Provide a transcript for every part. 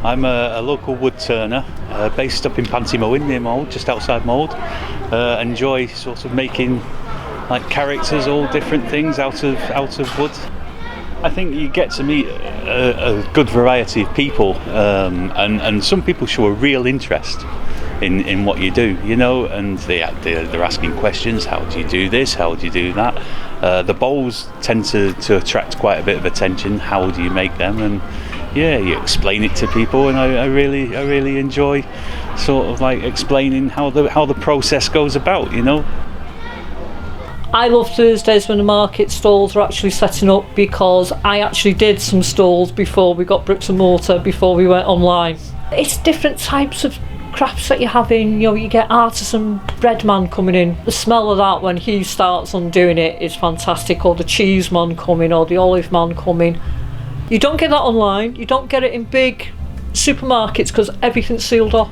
I'm a local wood turner based up in Pantymowyn near Mold, just outside Mold. Enjoy sort of making like characters, all different things out of wood. I think you get to meet a good variety of people, and some people show a real interest in what you do, you know, and they're asking questions. How do you do this? How do you do that? The bowls tend to attract quite a bit of attention. How do you make them? And yeah, you explain it to people, and I really enjoy sort of like explaining how the process goes about, you know. I love Thursdays when the market stalls are actually setting up, because I actually did some stalls before we got bricks and mortar, before we went online. It's different types of crafts that you're having. You know, you get artisan bread man coming in. The smell of that when he starts on doing it is fantastic, or the cheese man coming, or the olive man coming. You don't get that online, you don't get it in big supermarkets because everything's sealed off.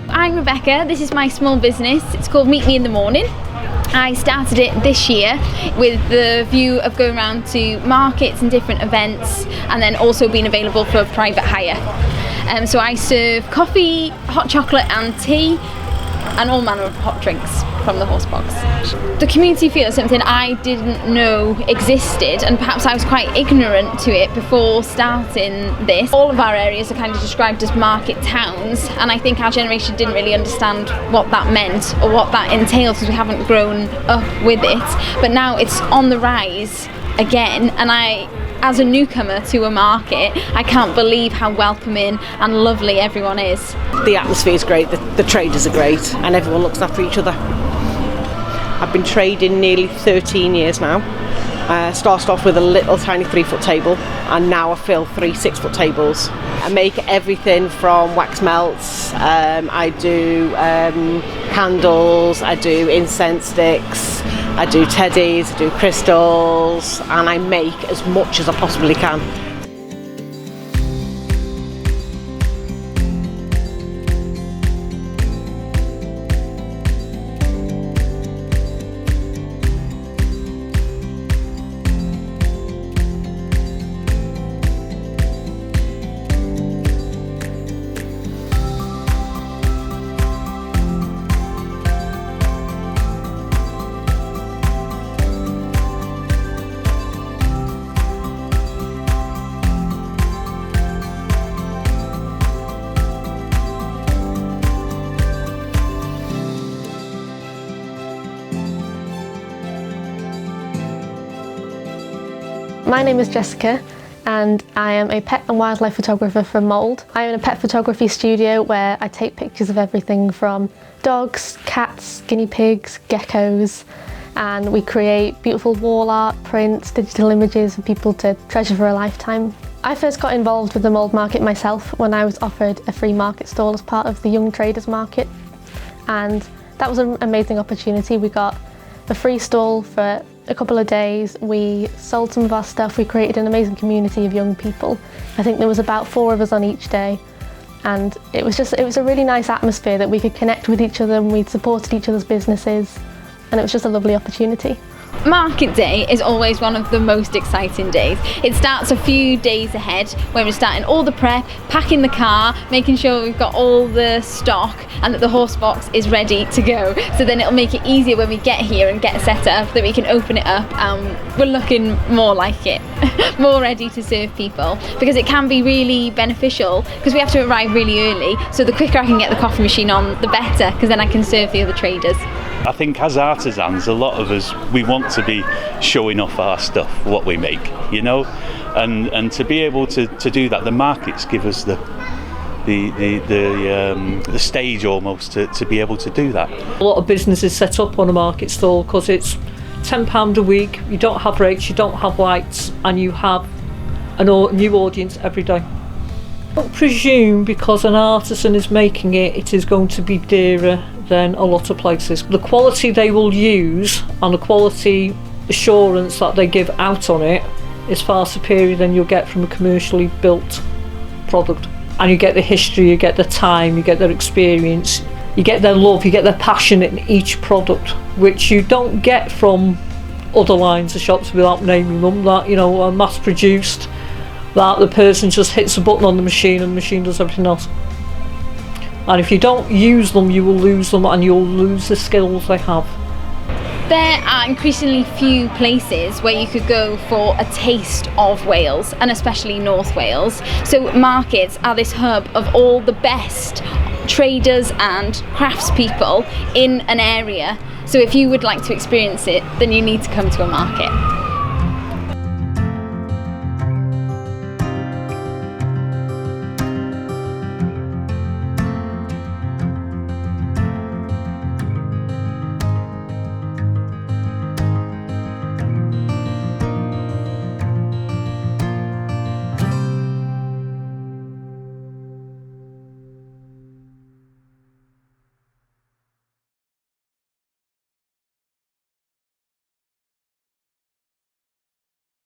I'm Rebecca, this is my small business. It's called Meet Me in the Morning. I started it this year with the view of going around to markets and different events, and then also being available for private hire. So I serve coffee, hot chocolate and tea, and all manner of hot drinks from the horse box. The community feel is something I didn't know existed, and perhaps I was quite ignorant to it before starting this. All of our areas are kind of described as market towns, and I think our generation didn't really understand what that meant or what that entailed, because we haven't grown up with it. But now it's on the rise again, and as a newcomer to a market, I can't believe how welcoming and lovely everyone is. The atmosphere is great, the traders are great, and everyone looks after each other. I've been trading nearly 13 years now. Started off with a little tiny 3-foot table, and now I fill 3 6-foot tables. I make everything from wax melts, I do candles, I do incense sticks, I do teddies, I do crystals, and I make as much as I possibly can. My name is Jessica, and I am a pet and wildlife photographer from Mold. I own a pet photography studio where I take pictures of everything from dogs, cats, guinea pigs, geckos, and we create beautiful wall art, prints, digital images for people to treasure for a lifetime. I first got involved with the Mold market myself when I was offered a free market stall as part of the Young Traders Market, and that was an amazing opportunity. We got a free stall for a couple of days, we sold some of our stuff, we created an amazing community of young people. I think there was about 4 of us on each day, and it was a really nice atmosphere that we could connect with each other, and we supported each other's businesses, and it was just a lovely opportunity. Market day is always one of the most exciting days. It starts a few days ahead when we're starting all the prep, packing the car, making sure we've got all the stock and that the horse box is ready to go. So then it'll make it easier when we get here and get set up that we can open it up and we're looking more like it, more ready to serve people, because it can be really beneficial because we have to arrive really early. So the quicker I can get the coffee machine on, the better, because then I can serve the other traders. I think as artisans, a lot of us, we want to be showing off our stuff, what we make, you know, and to be able to do that, the markets give us the stage almost to be able to do that. A lot of businesses set up on a market stall because it's £10 a week, you don't have breaks, you don't have lights, and you have a new audience every day. Don't presume because an artisan is making it, it is going to be dearer than a lot of places. The quality they will use and the quality assurance that they give out on it is far superior than you'll get from a commercially built product. And you get the history, you get the time, you get their experience, you get their love, you get their passion in each product, which you don't get from other lines of shops without naming them that, you know, are mass produced, that the person just hits a button on the machine and the machine does everything else. And if you don't use them, you will lose them and you'll lose the skills they have. There are increasingly few places where you could go for a taste of Wales, and especially North Wales. So markets are this hub of all the best traders and craftspeople in an area. So if you would like to experience it, then you need to come to a market.